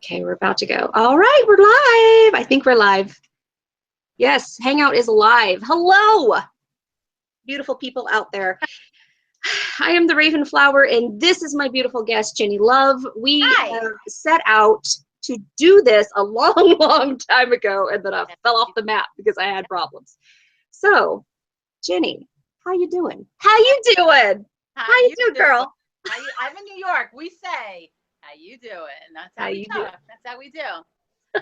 Okay, we're about to go. All right, we're live. I think we're live. Yes, Hangout is live. Hello, beautiful people out there. I am the Raven Flower, and this is my beautiful guest, Jenni Love. We have set out to do this a long, long time ago, and then I fell off the map because I had problems. So, Jenni, how you doing? How you doing? How you doing, girl? I'm in New York. We say, how you doing? That's how we talk. That's how we do.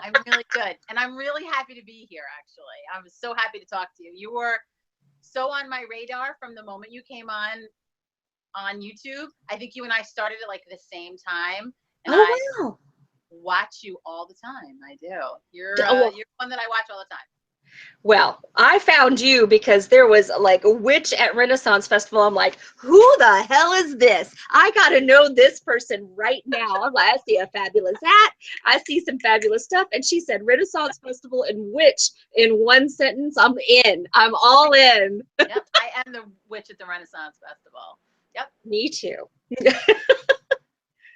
I'm really good. And I'm really happy to be here, actually. I was so happy to talk to you. You were so on my radar from the moment you came on YouTube. I think you and I started at like the same time. And I watch you all the time. I do. You're one that I watch all the time. Well, I found you because there was like a witch at Renaissance Festival. I'm like, who the hell is this? I got to know this person right now. I'm like, I see a fabulous hat. I see some fabulous stuff. And she said Renaissance Festival and witch in one sentence. I'm in. I'm all in. Yep, I am the witch at the Renaissance Festival. Yep. Me too.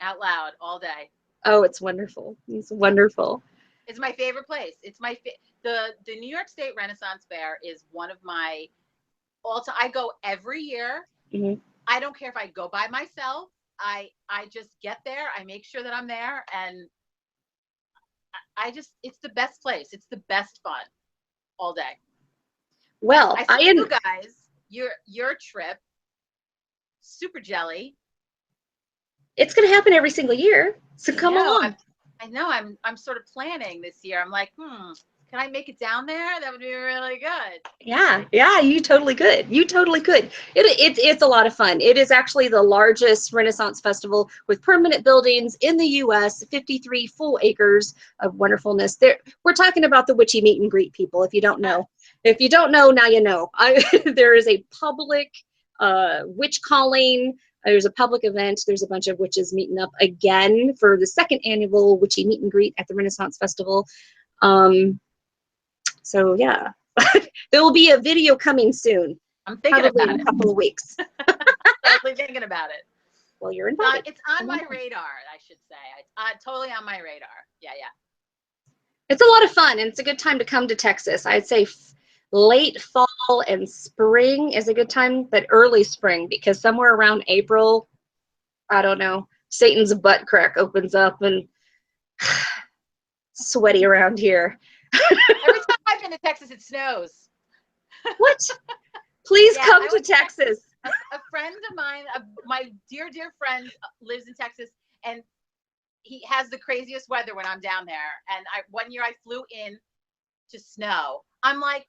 Out loud all day. Oh, it's wonderful. It's wonderful. It's my favorite place. It's my the New York State Renaissance Fair is one of my I go every year. Mm-hmm. I don't care if I go by myself. I just get there. I make sure that I'm there, and it's the best place. It's the best fun all day. Well, I see you guys. Your trip, super jelly. It's going to happen every single year. So come along. I know I'm sort of planning this year. I'm like, can I make it down there? That would be really good. Yeah, you totally could. You totally could. It's a lot of fun. It is actually the largest Renaissance festival with permanent buildings in the U.S., 53 full acres of wonderfulness. We're talking about the witchy meet and greet, people, if you don't know. If you don't know, now you know. There is a public witch calling. There's a public event. There's a bunch of witches meeting up again for the second annual witchy meet and greet at the Renaissance Festival. So yeah, there will be a video coming soon. I'm thinking about it. In a couple of weeks. Totally thinking about it. Well, you're invited. It's on my radar, I should say. Totally on my radar. Yeah. It's a lot of fun, and it's a good time to come to Texas. I'd say late fall and spring is a good time, but early spring, because somewhere around April, I don't know, Satan's butt crack opens up and sweaty around here. Every time I've been to Texas, it snows. What? Please come to Texas. A friend of mine, my dear friend, lives in Texas, and he has the craziest weather when I'm down there. And one year I flew in to snow. I'm like,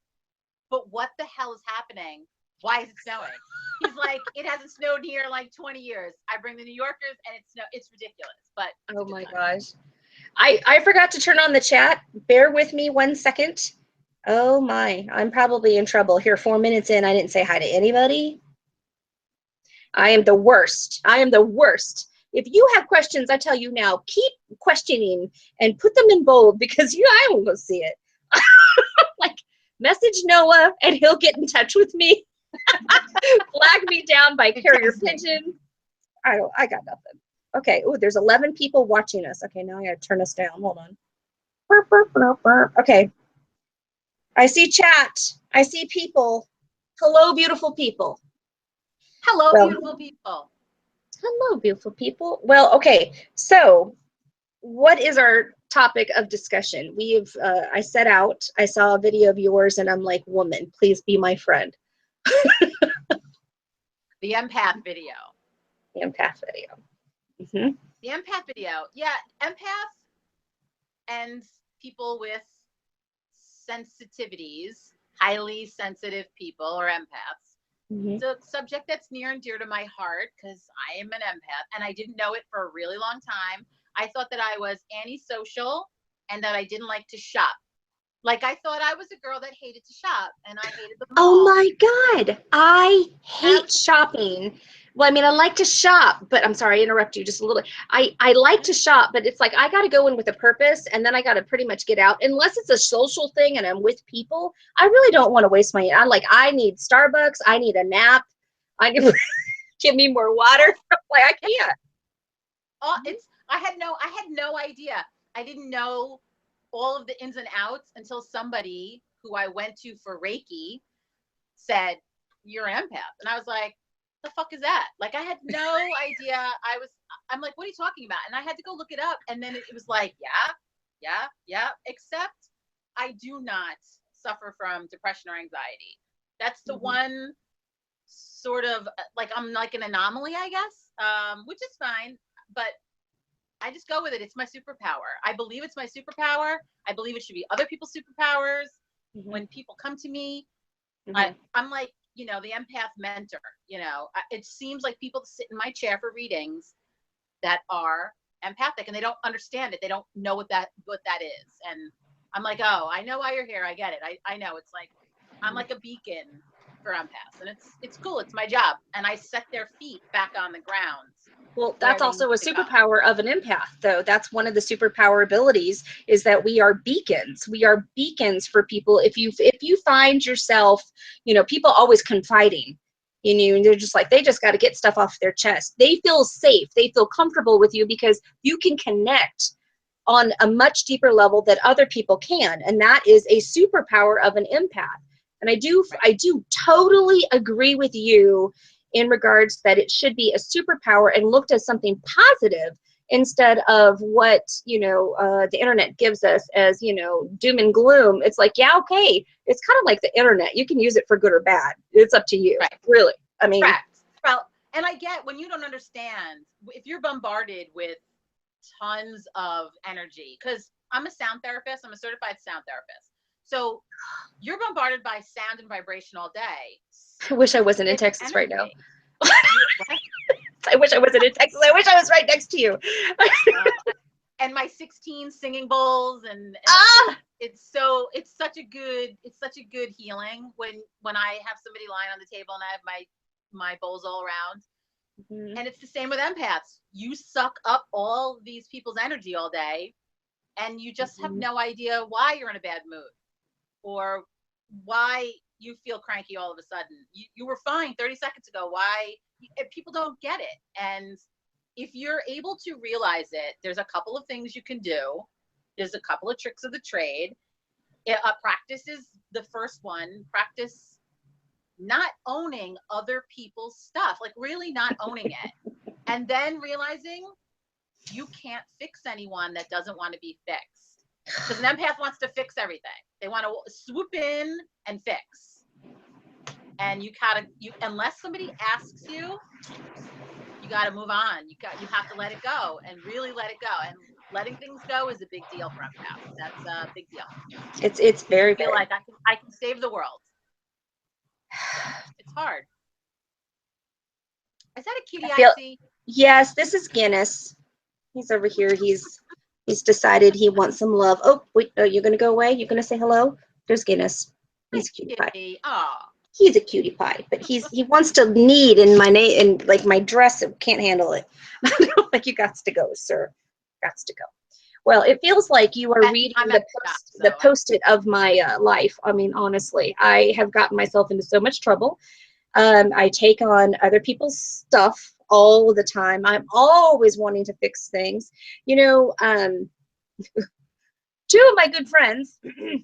but what the hell is happening? Why is it snowing? He's like, it hasn't snowed here in like 20 years. I bring the New Yorkers, and it's ridiculous. But oh my gosh. I forgot to turn on the chat. Bear with me 1 second. Oh my, I'm probably in trouble. Here, 4 minutes in, I didn't say hi to anybody. I am the worst. I am the worst. If you have questions, I tell you now, keep questioning and put them in bold, because I won't go see it. Like, message Noah and he'll get in touch with me. Flag me down by carrier pigeon. I got nothing. Okay. Oh, there's 11 people watching us. Okay, now I gotta turn us down. Hold on. Burp, burp, burp, burp. Okay. I see chat. I see people. Hello, beautiful people. Hello, beautiful people. Hello, beautiful people. Well, okay. So, what is our topic of discussion? I set out. I saw a video of yours, and I'm like, woman, please be my friend. The empath video. The empath video. Mm-hmm. The empath video. Yeah, empaths and people with sensitivities, highly sensitive people, or empaths. Mm-hmm. It's a subject that's near and dear to my heart because I am an empath, and I didn't know it for a really long time. I thought that I was antisocial and that I didn't like to shop. Like, I thought I was a girl that hated to shop, and I hated the mall. Oh my God. I hate shopping. Well, I mean, I like to shop, but I'm sorry, I interrupt you just a little. I like to shop, but it's like I got to go in with a purpose, and then I got to pretty much get out. Unless it's a social thing and I'm with people, I really don't want to waste my. I need Starbucks. I need a nap. I need give me more water. Like, I can't. I had no idea. I didn't know all of the ins and outs until somebody who I went to for Reiki said, "You're an empath." And I was like, the fuck is that? Like, I had no idea. I'm like, what are you talking about? And I had to go look it up. And then it was like, yeah. Except I do not suffer from depression or anxiety. That's the one sort of, like, I'm like an anomaly, I guess, which is fine. But I just go with it. It's my superpower. I believe it's my superpower. I believe it should be other people's superpowers. When people come to me, I'm like, you know, the empath mentor. You know, it seems like people sit in my chair for readings that are empathic and they don't understand it. They don't know what that is. And I'm like, oh, I know why you're here. I get it. I know. It's like, I'm like a beacon for empaths, and it's cool. It's my job. And I set their feet back on the ground. Well, that's also a superpower of an empath, though. That's one of the superpower abilities, is that we are beacons. We are beacons for people. If you find yourself, you know, people always confiding in you, and they're just like, they just got to get stuff off their chest. They feel safe. They feel comfortable with you because you can connect on a much deeper level that other people can, and that is a superpower of an empath. And I do totally agree with you in regards that it should be a superpower and looked as something positive instead of what, you know, the internet gives us as, you know, doom and gloom. It's like, yeah, okay, it's kind of like the internet. You can use it for good or bad. It's up to you, really. I mean, well, and I get when you don't understand, if you're bombarded with tons of energy, because I'm a sound therapist, I'm a certified sound therapist. So you're bombarded by sound and vibration all day. I wish I wasn't in Texas right now. I wish I wasn't in Texas. I wish I was right next to you. And my 16 singing bowls, and it's such a good healing when I have somebody lying on the table and I have my bowls all around. And it's the same with empaths. You suck up all these people's energy all day, and you just have no idea why you're in a bad mood or why you feel cranky all of a sudden. You were fine 30 seconds ago. Why? People don't get it. And if you're able to realize it, there's a couple of things you can do. There's a couple of tricks of the trade. Practice is the first one. Practice not owning other people's stuff, like really not owning it. And then realizing you can't fix anyone that doesn't want to be fixed. Because an empath wants to fix everything. They want to swoop in and fix. And you unless somebody asks you, you got to move on. You have to let it go and really let it go. And letting things go is a big deal for empaths. That's a big deal. It's very, I feel like I can save the world. It's hard. Is that a kitty I see? Yes, this is Guinness. He's over here. He's decided he wants some love. Oh, wait, no, you're gonna go away? You're gonna say hello? There's Guinness. He's a cutie pie. Oh. He's a cutie pie, but he wants to knead in my name and like my dress. Can't handle it. Like, you got to go, sir. Got to go. Well, it feels like you are reading the post-it of my life. I mean, honestly, I have gotten myself into so much trouble. I take on other people's stuff all the time. I'm always wanting to fix things. You know, two of my good friends who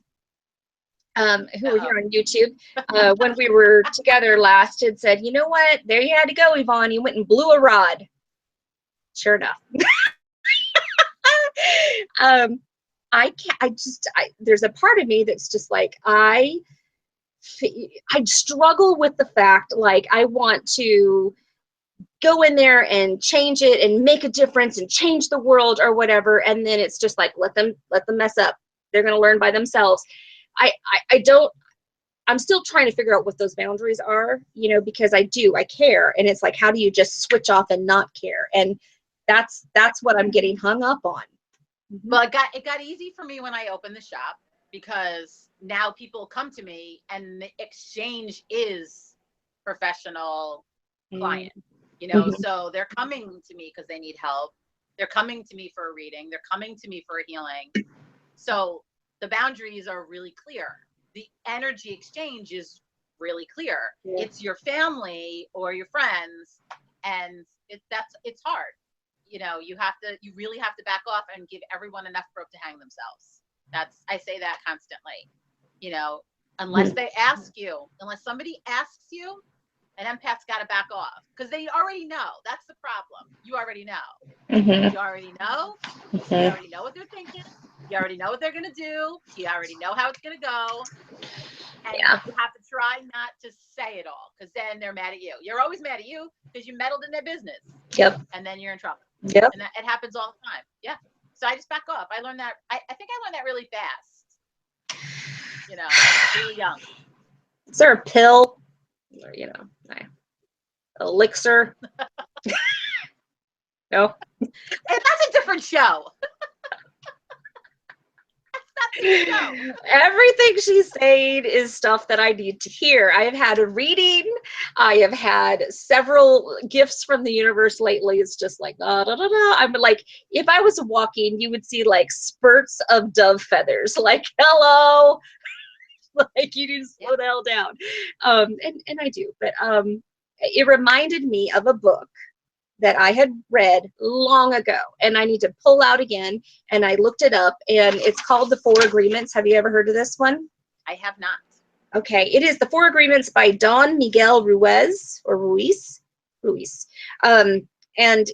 are here on YouTube, when we were together last, had said, you know what? There you had to go, Yvonne. You went and blew a rod. Sure enough. There's a part of me that's just like, I struggle with the fact, like, I want to go in there and change it and make a difference and change the world or whatever, and then it's just like, let them mess up. They're going to learn by themselves. I'm still trying to figure out what those boundaries are, you know, because I care, and it's like, how do you just switch off and not care? And that's what I'm getting hung up on. Well, it got easy for me when I opened the shop, because now people come to me and the exchange is professional client, you know, so they're coming to me because they need help. They're coming to me for a reading. They're coming to me for a healing. So the boundaries are really clear. The energy exchange is really clear. It's your family or your friends, and it's hard. you know, you really have to back off and give everyone enough rope to hang themselves. I say that constantly, you know, unless they ask you, unless somebody asks you, an empath's got to back off because they already know. That's the problem. You already know. You already know. You already know what they're thinking. You already know what they're going to do. You already know how it's going to go. And you have to try not to say it all because then they're mad at you. You're always mad at you because you meddled in their business. Yep. And then you're in trouble. Yep. And it happens all the time. Yeah. So I just back off. I learned that. I think I learned that really fast. You know, really young. Is there a pill? Or, you know, elixir? No. And that's a different show. Everything she's saying is stuff that I need to hear. I have had a reading. I have had several gifts from the universe lately. It's just like, da, da, da, da. I'm like, if I was walking, you would see like spurts of dove feathers. Like, hello. Like, you need to slow the hell down. And I do. But it reminded me of a book that I had read long ago, and I need to pull out again, and I looked it up, and it's called The Four Agreements. Have you ever heard of this one? I have not. Okay, it is The Four Agreements by Don Miguel Ruiz. And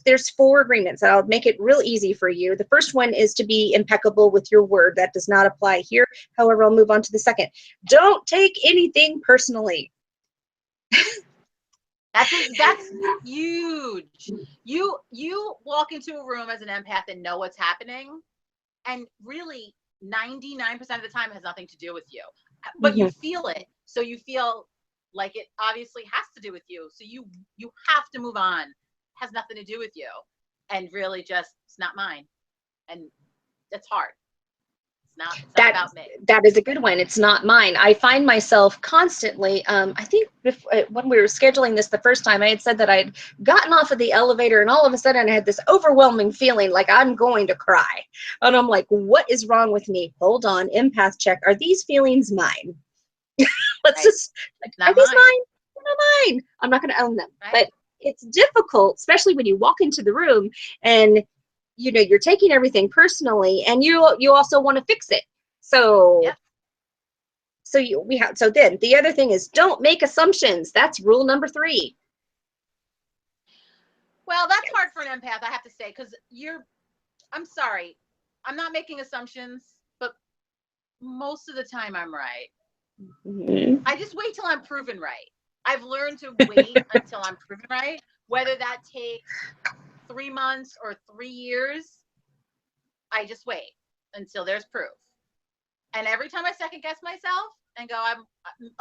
there's 4 agreements. I'll make it real easy for you. The first one is to be impeccable with your word. That does not apply here. However, I'll move on to the second. Don't take anything personally. That's huge. You walk into a room as an empath and know what's happening, and really 99% of the time it has nothing to do with you, but you feel it. So you feel like it obviously has to do with you. So you have to move on. It has nothing to do with you, and really just it's not mine, and it's hard. It's not about me. That is a good one. It's not mine. I find myself constantly, I think when we were scheduling this the first time, I had said that I'd gotten off of the elevator and all of a sudden I had this overwhelming feeling like I'm going to cry. And I'm like, what is wrong with me? Hold on, empath check. Are these feelings mine? Let's just, like, are these mine? They're not mine. I'm not going to own them. But it's difficult, especially when you walk into the room and you know, you're taking everything personally, and you also want to fix it. So, so then the other thing is don't make assumptions. That's rule number 3. Well, that's hard for an empath, I have to say, because I'm sorry, I'm not making assumptions, but most of the time I'm right. I just wait till I'm proven right. I've learned to wait until I'm proven right, whether that takes 3 months or 3 years. I just wait until there's proof. And every time I second guess myself and go,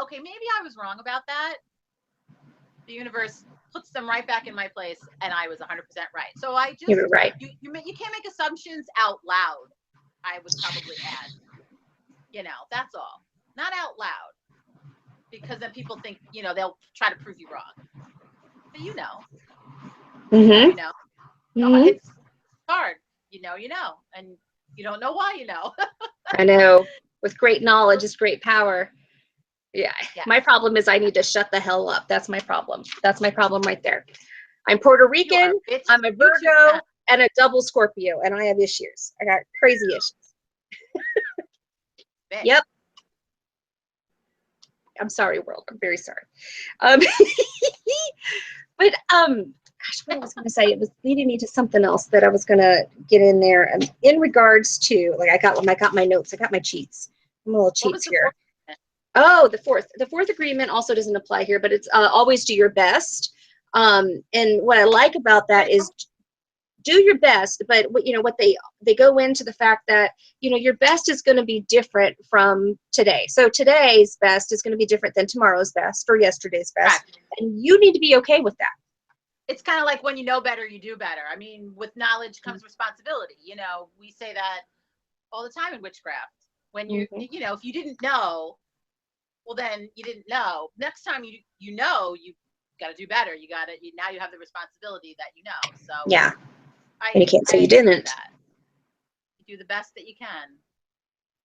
okay, maybe I was wrong about that, the universe puts them right back in my place, and I was 100% right. So I just, you're right. You can't make assumptions out loud, I would probably add. You know, that's all. Not out loud. Because then people think, you know, they'll try to prove you wrong. But you know. You know. It's hard. You know, and you don't know why you know. I know. With great knowledge is great power. Yeah. My problem is I need to shut the hell up. That's my problem. That's my problem right there. I'm Puerto Rican. I'm a Virgo and a double Scorpio, and I have issues. I got crazy issues. Yep. I'm sorry, world. I'm very sorry. But gosh, what I was going to say, it was leading me to something else that I was going to get in there. And in regards to, like, I got my notes, I got my cheats. I'm a little cheats here. Oh, the fourth agreement also doesn't apply here, but it's always do your best. And what I like about that is do your best, but what, you know, what they go into the fact that, you know, your best is going to be different from today. So today's best is going to be different than tomorrow's best or yesterday's best. Right. And you need to be okay with that. It's kind of like when you know better, you do better. I mean, with knowledge comes responsibility. You know, we say that all the time in witchcraft. When you, you know, if you didn't know, well, then you didn't know. Next time you know, you got to do better. Now you have the responsibility that you know. So yeah. And you can't say you didn't. You do the best that you can.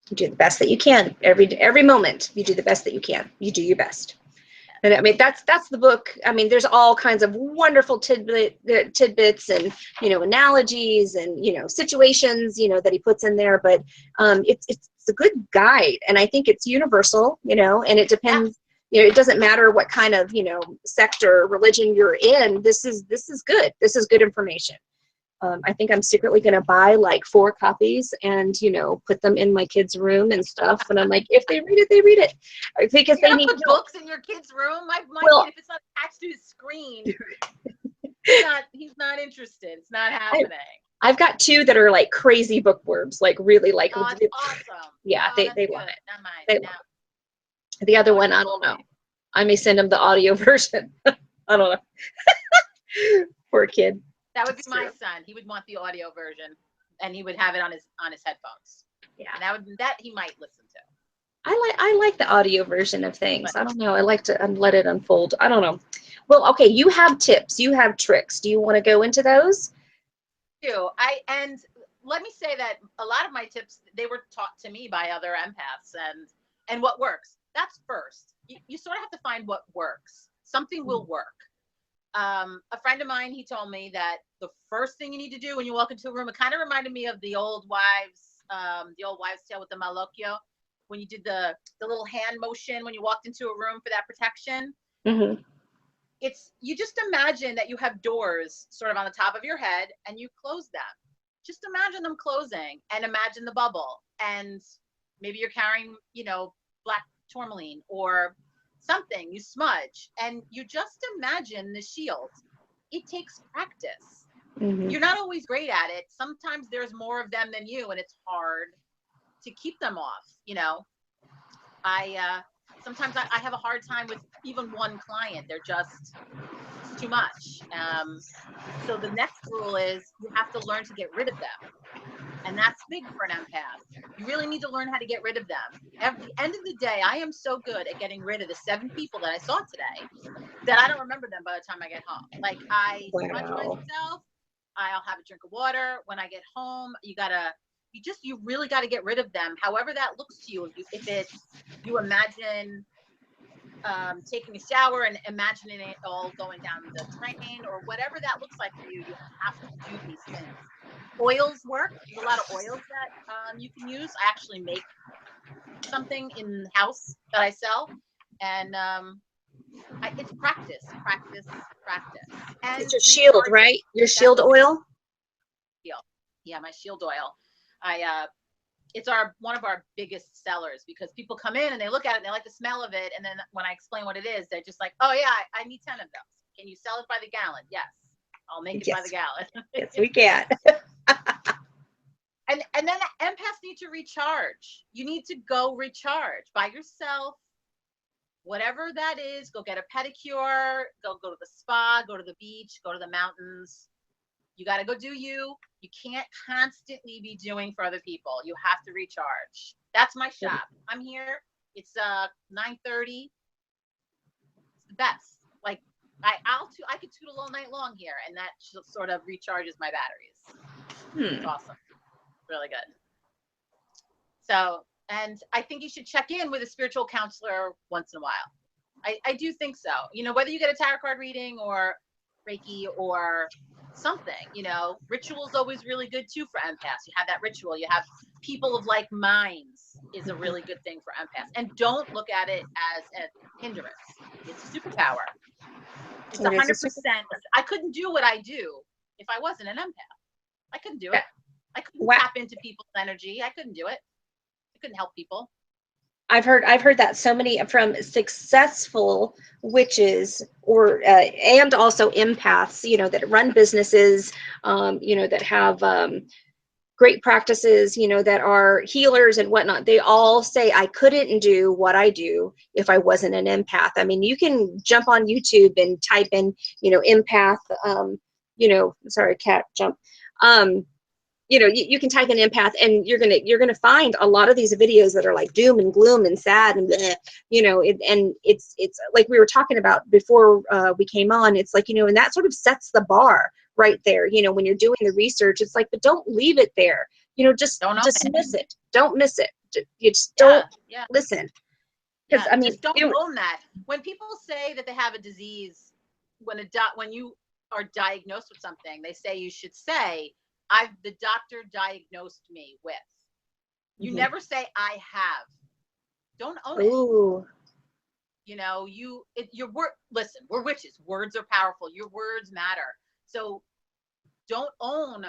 You do the best that you can. Every moment, you do the best that you can. You do your best. Yes. And I mean, that's the book. I mean, there's all kinds of wonderful tidbits and, you know, analogies and, you know, situations, you know, that he puts in there. But it's a good guide. And I think it's universal, you know, and it depends, you know, it doesn't matter what kind of, you know, sect or religion you're in. This is good. This is good information. I think I'm secretly going to buy like 4 copies and, you know, put them in my kids' room and stuff. And I'm like, if they read it, they read it. Because You're they gonna need put help. books in your kid's room. My Well, kid, if it's not attached to his screen, he's not interested. It's not happening. I've got 2 that are like crazy bookworms, like really like. Oh, that's awesome. Yeah, Oh, they that's want good. it. Not mine. They No. want it. The other one, I don't know. I may send them the audio version. I don't know. Poor kid. That would be my son. He would want the audio version, and he would have it on his headphones. Yeah, and that he might listen to. I like the audio version of things. I don't know. I like to let it unfold. I don't know. Well, okay. You have tips. You have tricks. Do you want to go into those? And let me say that a lot of my tips, they were taught to me by other empaths, and what works. That's first. You sort of have to find what works. Something will work. A friend of mine, he told me that the first thing you need to do when you walk into a room, it kind of reminded me of the old wives' tale with the malocchio, when you did the little hand motion when you walked into a room for that protection. Mm-hmm. You just imagine that you have doors sort of on the top of your head and you close them. Just imagine them closing and imagine the bubble, and maybe you're carrying, you know, black tourmaline or something, you smudge, and you just imagine the shield. It takes practice. Mm-hmm. You're not always great at it. Sometimes there's more of them than you, and it's hard to keep them off. You know, sometimes I have a hard time with even one client. It's too much. So the next rule is you have to learn to get rid of them. And that's big for an empath. You really need to learn how to get rid of them. At the end of the day, I am so good at getting rid of the 7 people that I saw today that I don't remember them by the time I get home. Like, I smudge myself, I'll have a drink of water. When I get home, you really got to get rid of them. However that looks to you. If you imagine taking a shower and imagining it all going down the drain, or whatever that looks like for you, you have to do these things. Oils work. There's a lot of oils that you can use. I actually make something in the house that I sell, and it's practice. And it's your shield, right? Your shield oil. Yeah, my shield oil. It's one of our biggest sellers, because people come in and they look at it and they like the smell of it, and then when I explain what it is, they're just like, "Oh yeah, I need 10 of those. Can you sell it by the gallon?" Yes, I'll make it by the gallon. Yes, we can. And then empaths need to recharge. You need to go recharge by yourself, whatever that is. Go get a pedicure, go to the spa, go to the beach, go to the mountains. You got to go do you. You can't constantly be doing for other people. You have to recharge. That's my shop. I'm here. It's 9:30. It's the best. Like, I could tootle all night long here, and that sort of recharges my batteries. It's awesome. Really good. So, and I think you should check in with a spiritual counselor once in a while. I do think so. You know, whether you get a tarot card reading or Reiki or something, you know, ritual is always really good too for empaths. You have that ritual. You have people of like minds is a really good thing for empaths. And don't look at it as a hindrance. It's a superpower. It's 100%. I couldn't do what I do if I wasn't an empath. I couldn't do it. I couldn't tap into people's energy. I couldn't do it. I couldn't help people. I've heard that so many from successful witches and also empaths, you know, that run businesses, you know, that have great practices, you know, that are healers and whatnot. They all say, I couldn't do what I do if I wasn't an empath. I mean, you can jump on YouTube and type in, you know, empath, you know, sorry, cat jump. You know, you can type in empath, and you're gonna find a lot of these videos that are like doom and gloom and sad and bleh, you know, and it's like we were talking about before we came on. It's like, you know, and that sort of sets the bar right there. You know, when you're doing the research, it's like, but don't leave it there. You know, just dismiss it. Don't miss it. You just don't listen. Because I mean, just don't own that. When people say that they have a disease, when you are diagnosed with something, they say you should say, the doctor diagnosed me with. You never say I have. Don't own it. You know, your word. Listen, we're witches. Words are powerful. Your words matter. So don't own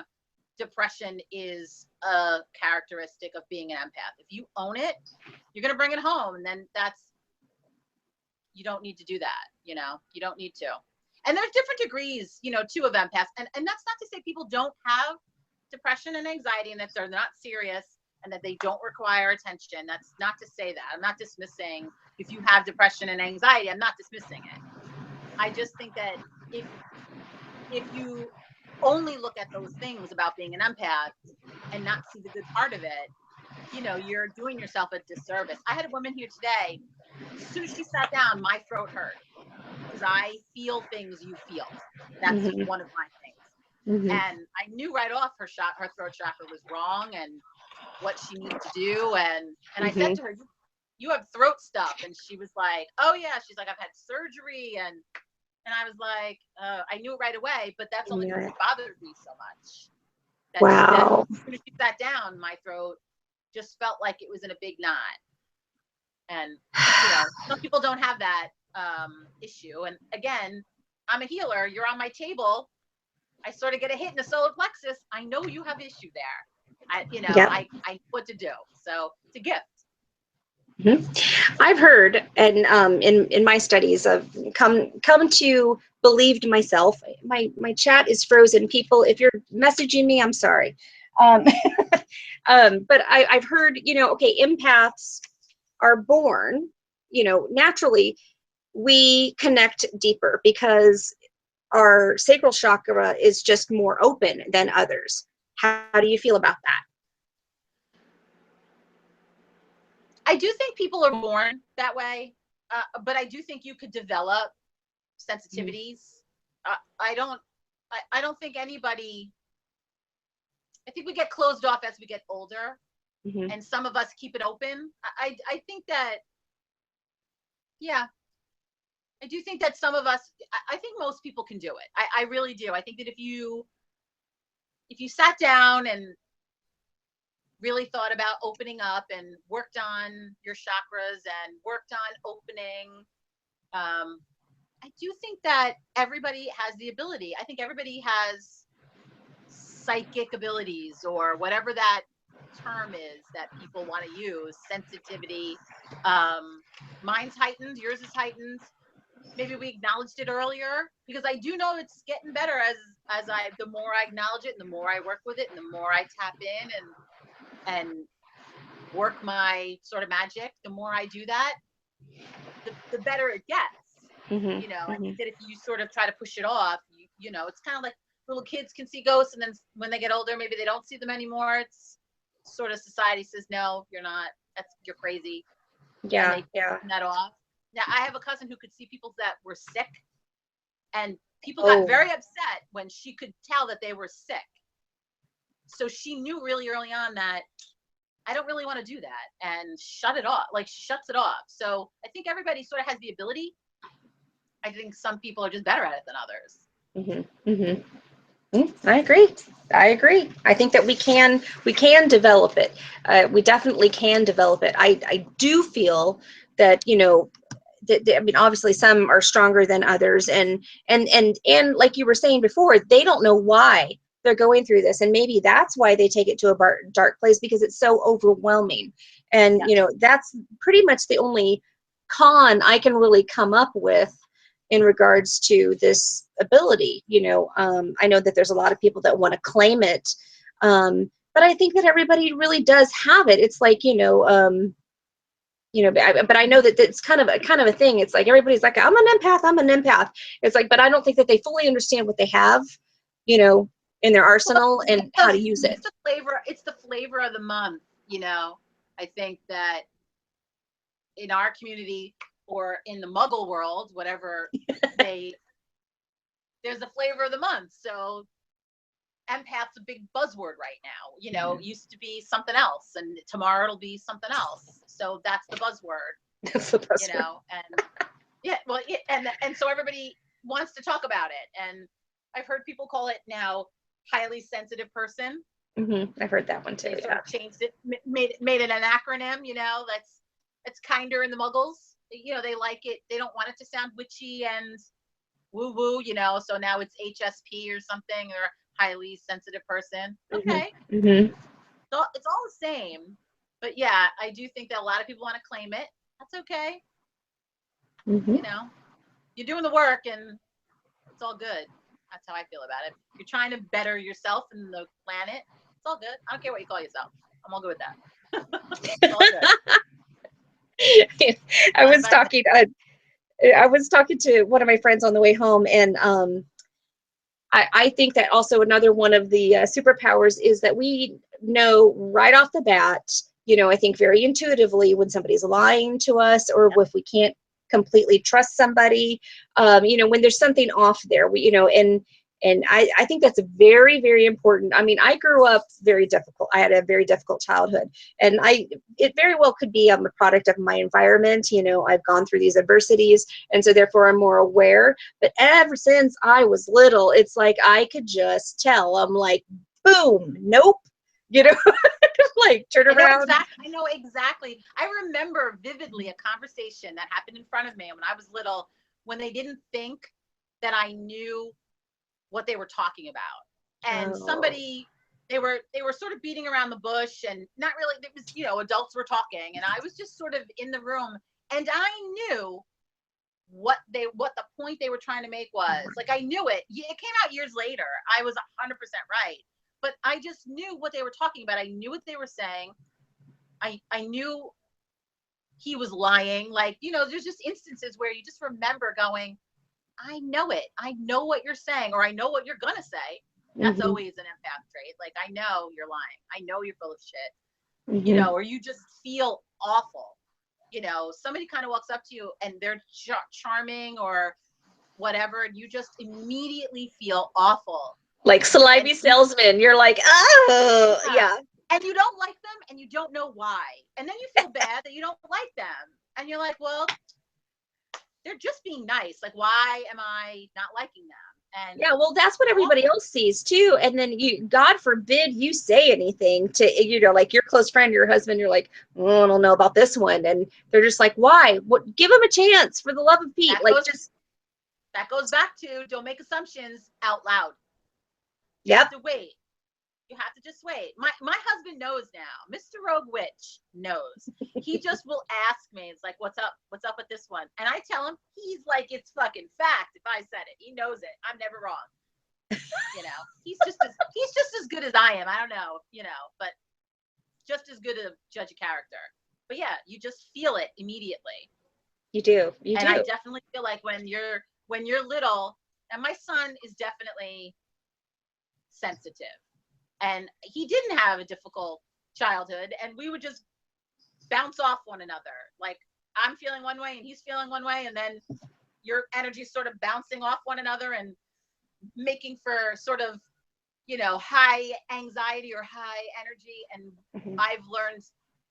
depression is a characteristic of being an empath. If you own it, you're going to bring it home. And then you don't need to do that. You know, you don't need to. And there's different degrees, you know, too, of empaths. And that's not to say people don't have depression and anxiety and that they're not serious and that they don't require attention. That's not to say that. I'm not dismissing if you have depression and anxiety. I'm not dismissing it. I just think that if you only look at those things about being an empath and not see the good part of it, you know, you're doing yourself a disservice. I had a woman here today. As soon as she sat down, my throat hurt because I feel things you feel. That's one of my things. And I knew right off her throat chakra was wrong and what she needed to do. And I said to her, you have throat stuff. And she was like, oh yeah. She's like, I've had surgery. And I was like, I knew it right away, but that's only because it bothered me so much. Wow. As soon as she sat down, my throat just felt like it was in a big knot. And, you know, some people don't have that issue. And again, I'm a healer. You're on my table. I sort of get a hit in the solar plexus. I know you have issue there. I know what to do. So it's a gift. I've heard, and in my studies, of come to believed myself. My chat is frozen. People, if you're messaging me, I'm sorry. But I've heard, you know, okay, empaths are born, you know, naturally. We connect deeper because our sacral chakra is just more open than others. How do you feel about that? I do think people are born that way, but I do think you could develop sensitivities. I don't think anybody. I think we get closed off as we get older, and some of us keep it open. I think that, yeah, I do think that some of us. I think most people can do it. I really do. I think that if you sat down and really thought about opening up and worked on your chakras and worked on opening, I do think that everybody has the ability. I think everybody has psychic abilities, or whatever that term is that people want to use, sensitivity. Mine's heightened, yours is heightened. Maybe we acknowledged it earlier, because I do know it's getting better as the more I acknowledge it and the more I work with it and the more I tap in and work my sort of magic, the more I do that, the better it gets. You know, I think that if you sort of try to push it off, you know, it's kind of like little kids can see ghosts, and then when they get older, maybe they don't see them anymore. It's sort of society says, no, you're not, you're crazy. Yeah. And they turn that off. Now, I have a cousin who could see people that were sick, and people got very upset when she could tell that they were sick. So she knew really early on that I don't really want to do that, and shut it off, like shuts it off. So I think everybody sort of has the ability. I think some people are just better at it than others. I agree. I think that we can develop it. We definitely can develop it. I do feel that, you know, I mean, obviously some are stronger than others, and like you were saying before, they don't know why they're going through this, and maybe that's why they take it to a dark place, because it's so overwhelming. And you know, that's pretty much the only con I can really come up with in regards to this ability. You know, I know that there's a lot of people that want to claim it, but I think that everybody really does have it. It's like, you know, but I know that it's kind of a thing. It's like everybody's like, I'm an empath. It's like, but I don't think that they fully understand what they have, you know, in their arsenal, and how to use it. It's the flavor of the month, you know. I think that in our community, or in the Muggle world, whatever, there's a flavor of the month. So empath's a big buzzword right now. You know, it used to be something else, and tomorrow it'll be something else. So that's the buzzword. That's the best you know, and yeah, well, yeah, and so everybody wants to talk about it. And I've heard people call it now highly sensitive person. I've heard that one too. They sort of changed it, made it an acronym, you know, that's kinder in the muggles. You know, they like it. They don't want it to sound witchy and woo woo, you know, so now it's HSP or something, or highly sensitive person. Okay. So it's all the same. But yeah, I do think that a lot of people want to claim it. That's okay. You know, you're doing the work and it's all good. That's how I feel about it. You're trying to better yourself and the planet. It's all good. I don't care what you call yourself. I'm all good with that. It's all good. I was talking to one of my friends on the way home, and I think that also another one of the superpowers is that we know right off the bat, you know, I think very intuitively when somebody's lying to us, or if we can't completely trust somebody, you know, when there's something off there, we, you know, and I think that's very, very important. I mean, I grew up very difficult. I had a very difficult childhood, and it very well could be I'm a product of my environment. You know, I've gone through these adversities, and so therefore I'm more aware. But ever since I was little, it's like I could just tell. I'm like, boom, nope, you know, like turn around. I know exactly. I remember vividly a conversation that happened in front of me when I was little, when they didn't think that I knew what they were talking about, and somebody, they were sort of beating around the bush, and not really, it was, you know, adults were talking, and I was just sort of in the room, and I knew what the point they were trying to make was. Like, I knew it. It came out years later. I was 100% right, but I just knew what they were talking about. I knew what they were saying. I knew he was lying. Like, you know, there's just instances where you just remember going, I know it. I know what you're saying, or I know what you're going to say. That's always an empath trait. Like, I know you're lying. I know you're full of shit, you know, or you just feel awful. You know, somebody kind of walks up to you and they're charming or whatever, and you just immediately feel awful. Like salami salesman. You're like, oh, yeah. And you don't like them, and you don't know why. And then you feel bad that you don't like them. And you're like, well, they're just being nice. Like, why am I not liking them? And yeah, well, that's what everybody else sees too. And then you, God forbid you say anything to, you know, like your close friend, your husband, you're like, oh, I don't know about this one. And they're just like, why? What? Give them a chance, for the love of Pete. That goes back to, don't make assumptions out loud. You have to wait. You have to just wait. My husband knows now. Mr. Rogue Witch knows. He just will ask me. It's like, what's up? What's up with this one? And I tell him, he's like, it's fucking fact if I said it. He knows it. I'm never wrong. You know, he's just as good as I am. I don't know, you know, but just as good a judge of character. But yeah, you just feel it immediately. You do. And I definitely feel like when you're little, and my son is definitely sensitive. And he didn't have a difficult childhood, and we would just bounce off one another. Like, I'm feeling one way and he's feeling one way, and then your energy sort of bouncing off one another and making for sort of, you know, high anxiety or high energy. And I've learned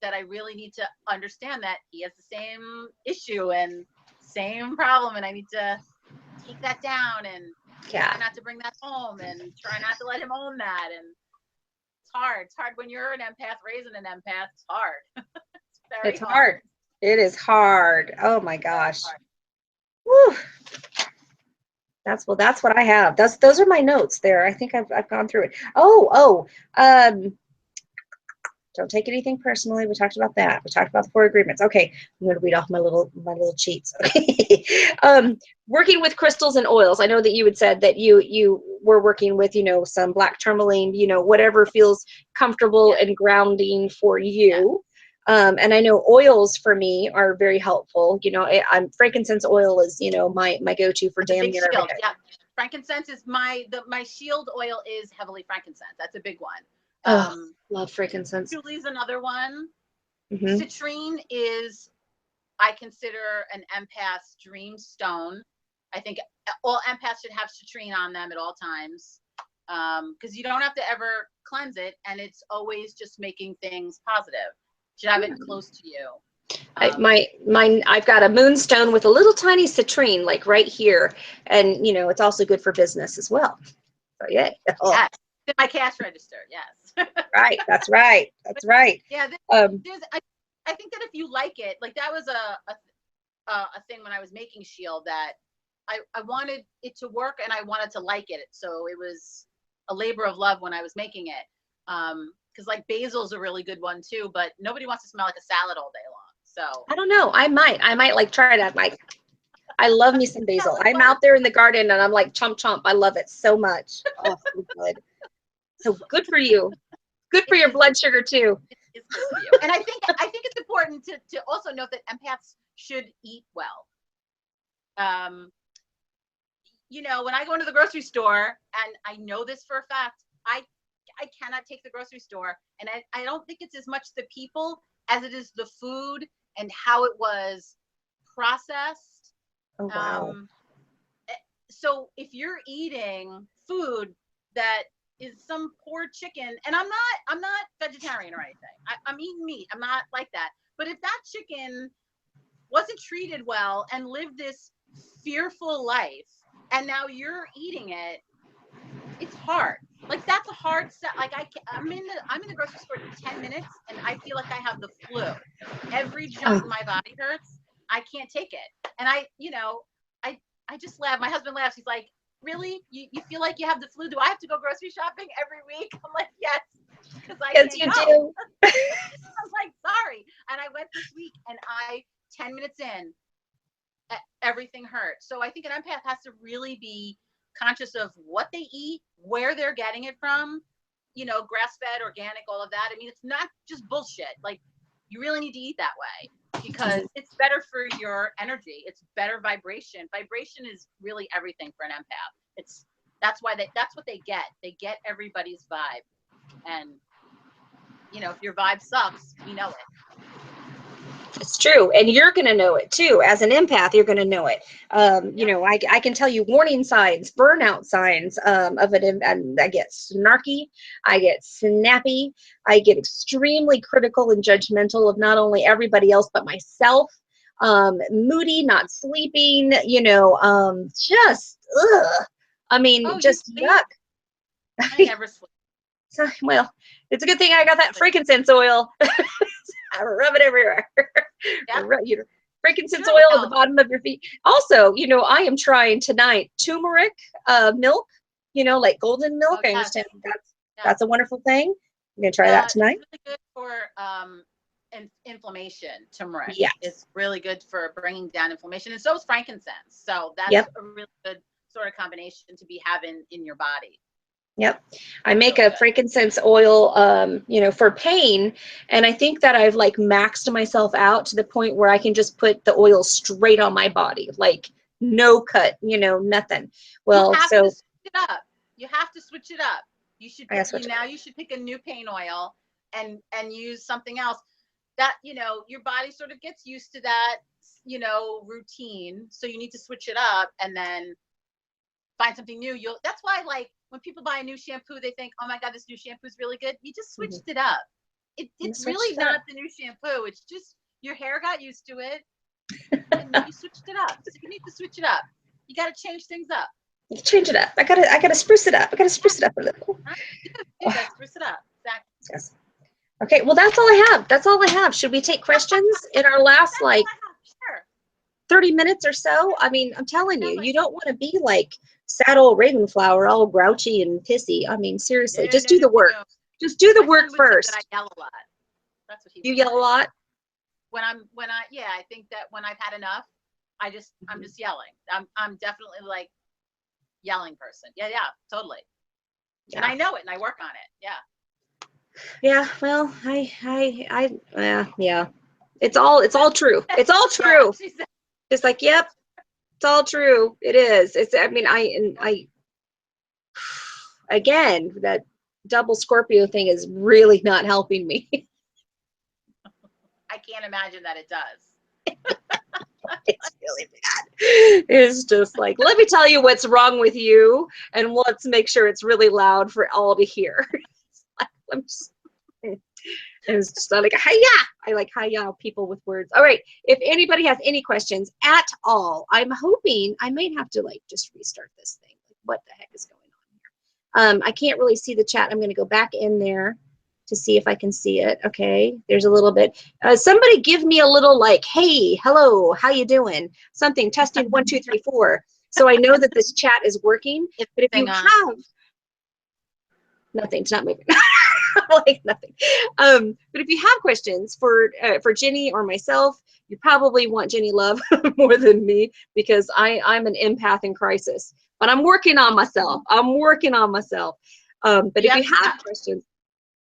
that I really need to understand that he has the same issue and same problem, and I need to take that down and try not to bring that home, and try not to let him own that. And hard. It's hard when you're an empath, raising an empath. It's hard. It's hard. It is hard. Oh my gosh. Woo. That's what I have. Those are my notes there. I think I've gone through it. Don't take anything personally. We talked about that. We talked about the 4 agreements. Okay, I'm going to read off my little cheats. Working with crystals and oils. I know that you had said that you were working with, you know, some black tourmaline, you know, whatever feels comfortable and grounding for you. And I know oils for me are very helpful. You know, frankincense oil is, you know, my go-to for damn near everything. Yeah, frankincense is my shield oil is heavily frankincense. That's a big one. Love frankincense. Julie's another one. Citrine is, I consider, an empath's dream stone. I think all empaths should have citrine on them at all times, because you don't have to ever cleanse it, and it's always just making things positive. You should have it close to you. I've got a moonstone with a little tiny citrine, like right here, and you know it's also good for business as well. So yeah, yes, in my cash register, yes. right, that's right, that's right. Yeah, I think that if you like it, like that was a thing when I was making Shield, that I wanted it to work and I wanted to like it, so it was a labor of love when I was making it. Because like basil's a really good one too, but nobody wants to smell like a salad all day long. So I don't know. I might like try that. Like, I love me some basil. I'm out there in the garden and I'm like chomp chomp. I love it so much. Oh, so good. So good for you. Good for your blood sugar too. It's good for you. And I think it's important to also note that empaths should eat well. You know, when I go into the grocery store, and I know this for a fact, I cannot take the grocery store, and I don't think it's as much the people as it is the food and how it was processed. Oh wow. So if you're eating food that is some poor chicken, and I'm not vegetarian or anything, I'm eating meat, I'm not like that, but if that chicken wasn't treated well and lived this fearful life, and now you're eating it, it's hard. Like that's a hard set. Like I'm in the grocery store 10 minutes and I feel like I have the flu. Every joint in my body hurts. I can't take it. And I just laugh. My husband laughs. He's like, really? You feel like you have the flu? Do I have to go grocery shopping every week? I'm like, yes, because I Yes, can't you go. do. I was like, sorry. And I went this week and 10 minutes in, everything hurt. So I think an empath has to really be conscious of what they eat, where they're getting it from, you know, grass-fed, organic, all of that. I mean, it's not just bullshit. Like, you really need to eat that way because it's better for your energy. It's better vibration. Vibration is really everything for an empath. That's what they get. They get everybody's vibe. And, you know, if your vibe sucks, we know it. It's true. And you're going to know it too. As an empath, you're going to know it. You know, I can tell you warning signs, burnout signs of it. And I get snarky. I get snappy. I get extremely critical and judgmental of not only everybody else, but myself. Moody, not sleeping, you know, just, ugh. I mean, just yuck. I never sleep. So, well, it's a good thing I got that frankincense oil. I rub it everywhere. Yeah. Frankincense oil at the bottom of your feet. Also, you know, I am trying tonight turmeric milk, you know, like golden milk. I understand that's a wonderful thing. I'm going to try that tonight. It's really good for inflammation, turmeric. Yes. It's really good for bringing down inflammation. And so is frankincense. So that's a really good sort of combination to be having in your body. Yep. I make a frankincense oil, you know, for pain. And I think that I've like maxed myself out to the point where I can just put the oil straight on my body, like no cut, you know, nothing. Well, you have to switch it up. You have to switch it up. You should you should pick a new pain oil and use something else that, you know, your body sort of gets used to that, you know, routine. So you need to switch it up and then find something new. That's why, like, when people buy a new shampoo, they think, oh my God, this new shampoo is really good. You just switched it up. It's really not the new shampoo. It's just your hair got used to it and you switched it up. So you need to switch it up. You got to change things up. Change it up. I gotta spruce it up. I gotta spruce it up a little. You gotta spruce it up. Exactly. Yes. Okay. Well, that's all I have. That's all I have. Should we take questions in our last like 30 minutes or so? I mean, I'm telling you, you don't want to be like sad old Ravenflower, all grouchy and pissy. I mean, seriously, just do the work. Just do the work first. I yell a lot. That's what you yell a lot. I think that when I've had enough, I'm just yelling. I'm definitely like yelling person. Yeah, totally. Yeah. And I know it, and I work on it. Yeah. Yeah. Well, yeah. It's all true. It's all true. Just like, yep. It's all true. It is. I mean, I again, that double Scorpio thing is really not helping me. I can't imagine that it does. It's really bad. It's just like, let me tell you what's wrong with you, and let's make sure it's really loud for all to hear. It was just like, hiya! I like hiya people with words. All right. If anybody has any questions at all, I'm hoping I might have to like just restart this thing. Like, what the heck is going on here? I can't really see the chat. I'm going to go back in there to see if I can see it. Okay. There's a little bit. Somebody give me a little like, hey, hello, how you doing? Something, testing 1, 2, 3, 4. So I know that this chat is working. But if you have nothing, it's not moving. Like nothing. But if you have questions for Jenni or myself, you probably want Jenni Love more than me, because I'm an empath in crisis. But I'm working on myself. I'm working on myself. But if you have questions,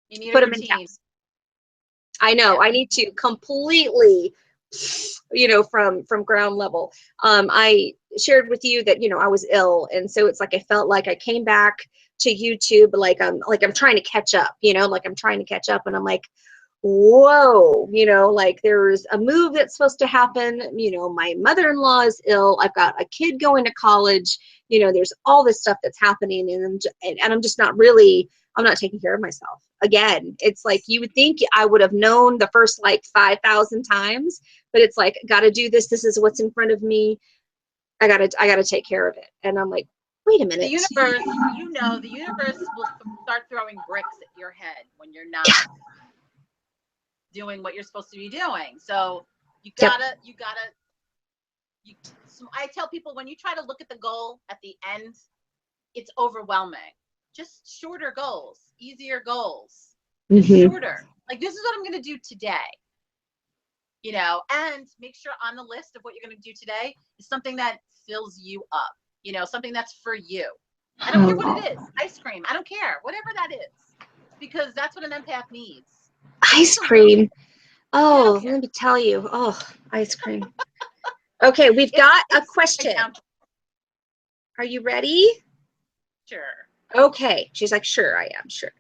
you put them in caps. I know. I need to completely, you know, from ground level. I shared with you that, you know, I was ill, and so it's like I felt like I came back to YouTube like I'm trying to catch up, you know, like I'm trying to catch up, and I'm like, whoa, you know, like there's a move that's supposed to happen, you know, my mother-in-law is ill, I've got a kid going to college, you know, there's all this stuff that's happening, and I'm just not really, I'm not taking care of myself. Again, it's like you would think I would have known the first like 5,000 times, but it's like, got to do this. This is what's in front of me. I gotta take care of it. And I'm like, wait a minute. The universe, you know, the universe will start throwing bricks at your head when you're not doing what you're supposed to be doing. So you gotta, I tell people, when you try to look at the goal at the end, it's overwhelming. Just shorter goals, easier goals, shorter. Like, this is what I'm going to do today, you know, and make sure on the list of what you're going to do today is something that fills you up, you know, something that's for you. I don't care what it is. Ice cream. I don't care. Whatever that is, because that's what an empath needs. Ice cream. Oh, let me tell you. Oh, ice cream. Okay, we've got a question. Are you ready? Sure. Okay. She's like, sure, I am, sure.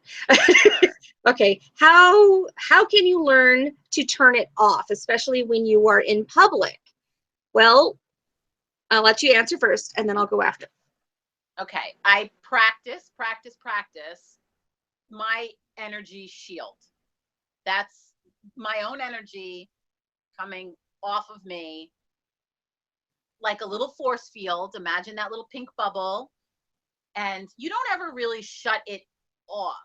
Okay. How can you learn to turn it off, especially when you are in public? Well, I'll let you answer first, and then I'll go after. Okay. I practice my energy shield. That's my own energy coming off of me like a little force field. Imagine that little pink bubble. And you don't ever really shut it off.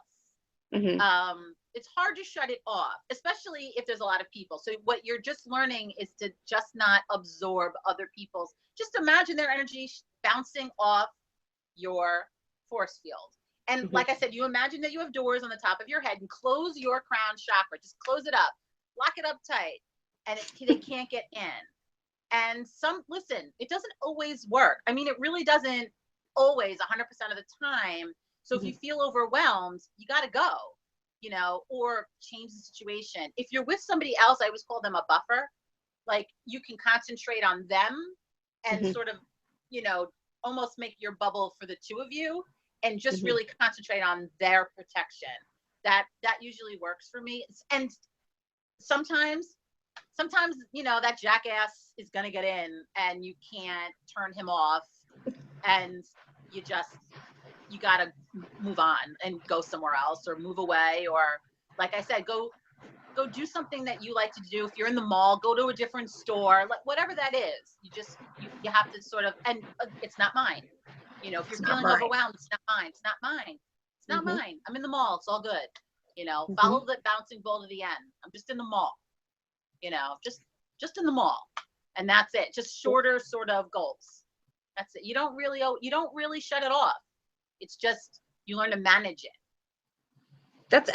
It's hard to shut it off, especially if there's a lot of people. So what you're just learning is to just not absorb other people's. Just imagine their energy bouncing off your force field. And like I said, you imagine that you have doors on the top of your head, and close your crown chakra. Just close it up, lock it up tight, and they can't get in. And listen, it doesn't always work. I mean, it really doesn't always 100% of the time. So if you feel overwhelmed, you got to go, you know, or change the situation. If you're with somebody else, I always call them a buffer. Like, you can concentrate on them and sort of, you know, almost make your bubble for the two of you, and just really concentrate on their protection. That usually works for me. And sometimes, you know, that jackass is going to get in and you can't turn him off, and you got to move on and go somewhere else, or move away, or like I said, go do something that you like to do. If you're in the mall, go to a different store, like whatever that is. You have to sort of, and it's not mine. You know, if you're feeling overwhelmed, it's not mine. It's not mine. It's not mine. I'm in the mall. It's all good. You know, follow the bouncing ball to the end. I'm just in the mall. You know, just in the mall, and that's it. Just shorter sort of goals. That's it. You don't really shut it off. It's just, you learn to manage it. That's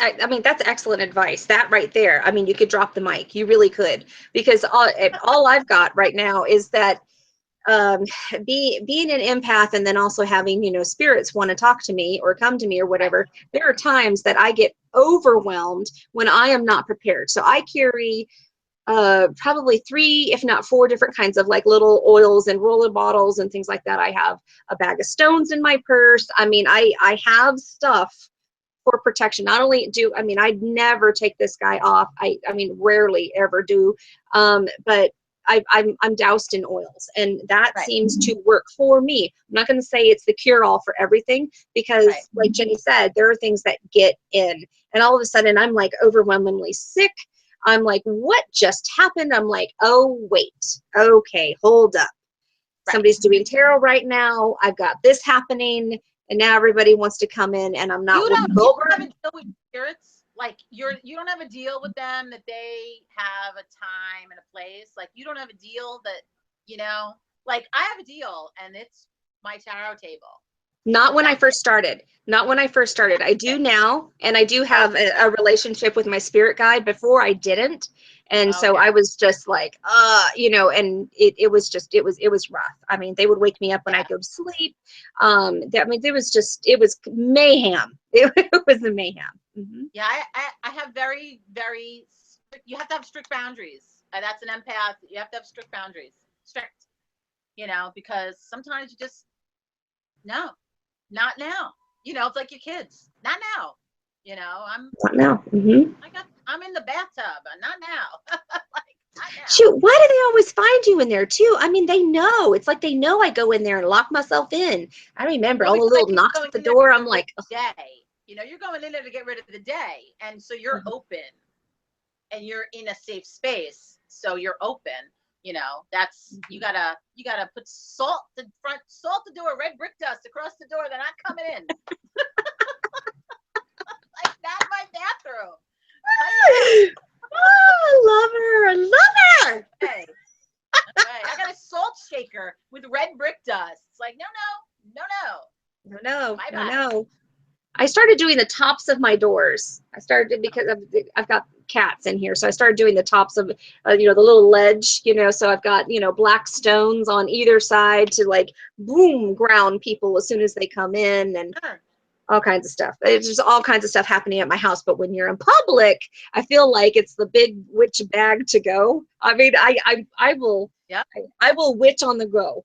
excellent advice. That right there. I mean, you could drop the mic. You really could, because all I've got right now is that being an empath, and then also having, you know, spirits want to talk to me or come to me or whatever. There are times that I get overwhelmed when I am not prepared. So I carry probably 3, if not 4 different kinds of like little oils and roller bottles and things like that. I have a bag of stones in my purse. I mean, I have stuff for protection. Not only I'd never take this guy off. I mean, rarely ever do. But I'm doused in oils, and that Right. seems to work for me. I'm not going to say it's the cure-all for everything, because Right. like Jenny said, there are things that get in, and all of a sudden I'm like overwhelmingly sick. I'm like, what just happened? I'm like, oh wait, okay, hold up. Right. Somebody's doing tarot right now. I've got this happening, and now everybody wants to come in, and I'm not You don't over. have a deal with spirits. Like you don't have a deal with them that they have a time and a place. Like you don't have a deal that, you know, like I have a deal and it's my tarot table. Not when I first started. Not when I first started. I do now, and I do have a relationship with my spirit guide. Before I didn't. And so I was just like, you know, and it was just, it was rough. I mean, they would wake me up when I go to sleep. I mean, it was mayhem. It was a mayhem. Mm-hmm. Yeah, I have very, very, you have to have strict boundaries. That's an empath. You have to have strict boundaries. Strict, you know, because sometimes you just, no, not now. You know, it's like your kids. Not now. You know, Not now. Mm-hmm. I'm in the bathtub. Not now. Like, not now. Shoot, why do they always find you in there too? I mean, they know. It's like they know I go in there and lock myself in. I remember all the little knocks at the door. I'm like, day. You know, you're going in there to get rid of the day. And so you're open and you're in a safe space. So you're open. You know, that's, you gotta put salt the door, red brick dust across the door. They're not coming in. Like, not my bathroom. Oh, I love her. I love her. Hey, right. I got a salt shaker with red brick dust. It's like, no. I started doing the tops of my doors. I started because I've got cats in here, so I started doing the tops of, you know, the little ledge, you know, so I've got, you know, black stones on either side to like boom ground people as soon as they come in, and all kinds of stuff. There's just all kinds of stuff happening at my house. But when you're in public, I feel like it's the big witch bag to go. I mean, I will witch on the go.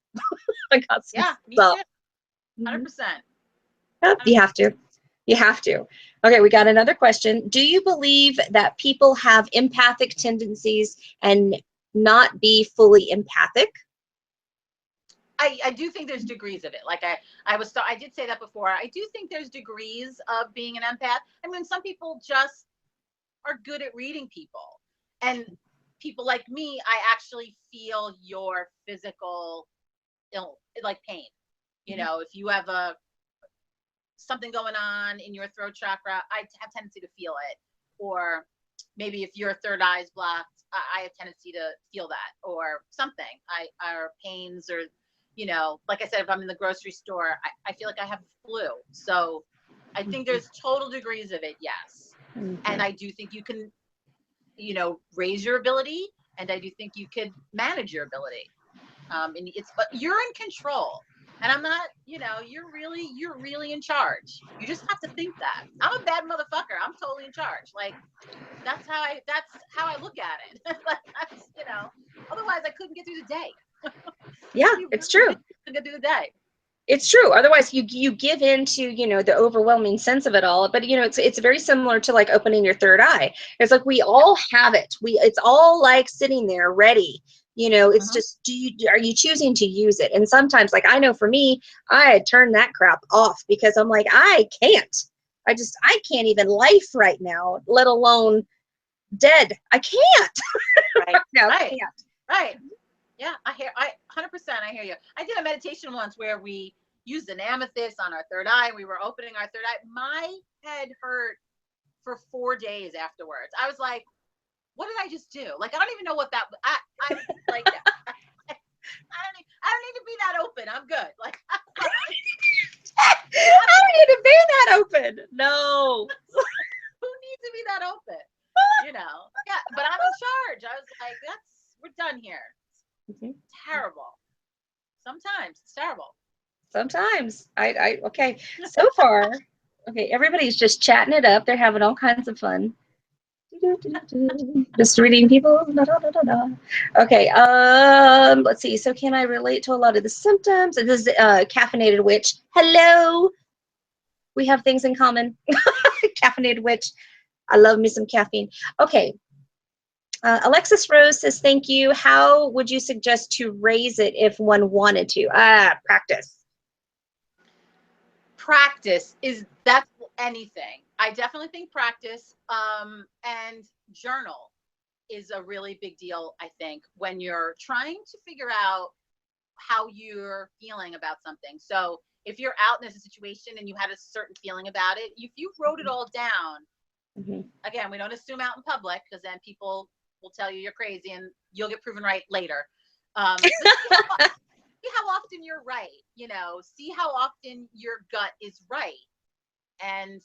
I got some stuff. 100%. Yep, you have to. You have to. Okay, we got another question. Do you believe that people have empathic tendencies and not be fully empathic? I do think there's degrees of it. Like I did say that before. I do think there's degrees of being an empath. I mean, some people just are good at reading people, and people like me, I actually feel your physical like pain. You know, if you have something going on in your throat chakra, I have tendency to feel it. Or maybe if your third eye is blocked, I have tendency to feel that, or something. Or pains, or, you know, like I said, if I'm in the grocery store, I feel like I have flu. So I think there's total degrees of it, yes. And I do think you can, you know, raise your ability, and I do think you could manage your ability. And but you're in control. And I'm not, you know, you're really in charge. You just have to think that. I'm a bad motherfucker. I'm totally in charge. Like, that's how I look at it. Like, that's, you know, otherwise I couldn't get through the day. Yeah, it's true. Couldn't get through the day. It's true. Otherwise, you give into, you know, the overwhelming sense of it all. But, you know, it's very similar to like opening your third eye. It's like we all have it. It's all like sitting there ready. You know, it's just, are you choosing to use it? And sometimes, like, I know for me, I turn that crap off because I'm like, I can't even life right now, let alone dead. I can't. Right. No, right. I can't. Right. Yeah, I 100%. I hear you. I did a meditation once where we used an amethyst on our third eye. We were opening our third eye. My head hurt for 4 days afterwards. I was like, what did I just do? Like, I don't even know what that, I'm like, I don't need to be that open. I'm good. Like, I don't need to be that open. No. Who needs to be that open? You know? Yeah, but I'm in charge. I was like, we're done here. Terrible. Sometimes it's terrible. Sometimes. Okay. So far, okay, everybody's just chatting it up. They're having all kinds of fun. Just reading people. Okay. Let's see. So can I relate to a lot of the symptoms? This is caffeinated witch. Hello. We have things in common. Caffeinated witch. I love me some caffeine. Okay. Alexis Rose says, thank you. How would you suggest to raise it if one wanted to? Practice. Practice that's anything. I definitely think practice, and journal is a really big deal, I think, when you're trying to figure out how you're feeling about something. So if you're out in a situation and you had a certain feeling about it, if you wrote it all down, again, we don't assume out in public, because then people will tell you you're crazy and you'll get proven right later. See how often you're right, see how often your gut is right. And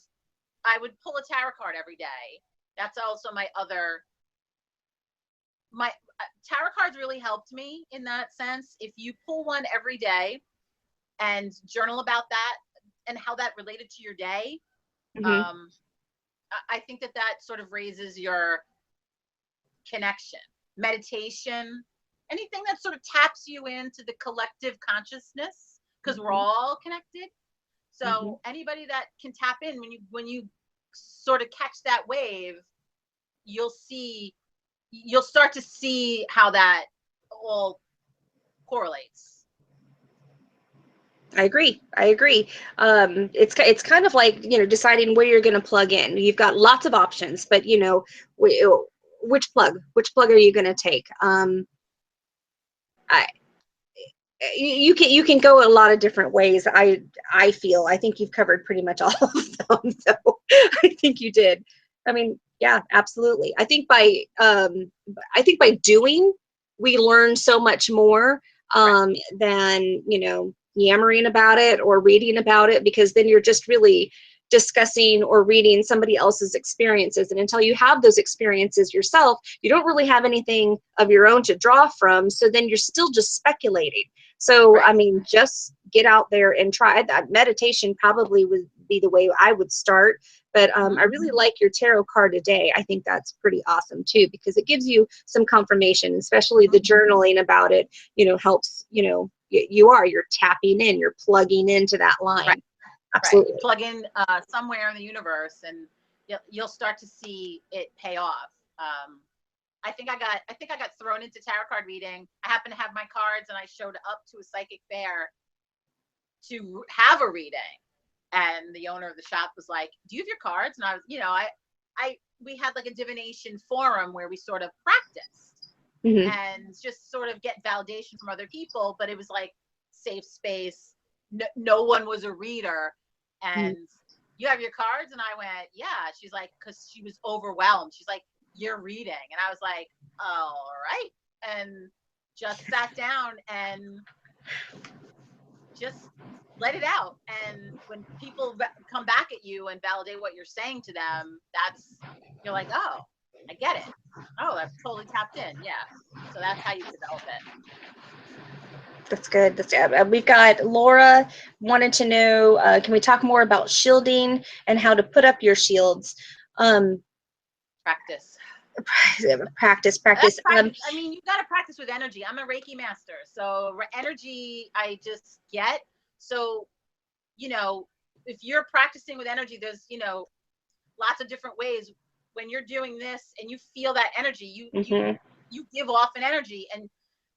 I would pull a tarot card every day. That's also my tarot cards really helped me in that sense. If you pull one every day and journal about that and how that related to your day, I think that sort of raises your connection. Meditation, anything that sort of taps you into the collective consciousness, because we're all connected. So anybody that can tap in, when you sort of catch that wave, you'll start to see how that all correlates. I agree. It's kind of like, deciding where you're going to plug in. You've got lots of options, but which plug are you going to take? You can go a lot of different ways. I think you've covered pretty much all of them. So I think you did. I mean, yeah, absolutely. I think by doing, we learn so much more than, yammering about it or reading about it, because then you're just really discussing or reading somebody else's experiences. And until you have those experiences yourself, you don't really have anything of your own to draw from. So then you're still just speculating. So, I mean, just get out there and try that. Meditation probably would be the way I would start. But I really like your tarot card today. I think that's pretty awesome too, because it gives you some confirmation, especially the journaling about it, helps, you're tapping in, you're plugging into that line. Right. Absolutely. Right. Plug in somewhere in the universe, and you'll start to see it pay off. I think I got thrown into tarot card reading. I happened to have my cards, and I showed up to a psychic fair to have a reading. And the owner of the shop was like, "Do you have your cards?" And I was, we had like a divination forum where we sort of practiced and just sort of get validation from other people. But it was like safe space. No one was a reader. And you have your cards? And I went, yeah. She's like, because she was overwhelmed. She's like, you're reading. And I was like, all right. And just sat down and just let it out. And when people come back at you and validate what you're saying to them, you're like, oh, I get it. Oh, I've totally tapped in. Yeah. So that's how you develop it. That's good. We've got Laura wanted to know, can we talk more about shielding and how to put up your shields? Practice. Practice. I mean, you got to practice with energy. I'm a Reiki master, so energy I just get. So, if you're practicing with energy, there's, lots of different ways. When you're doing this and you feel that energy, you give off an energy. And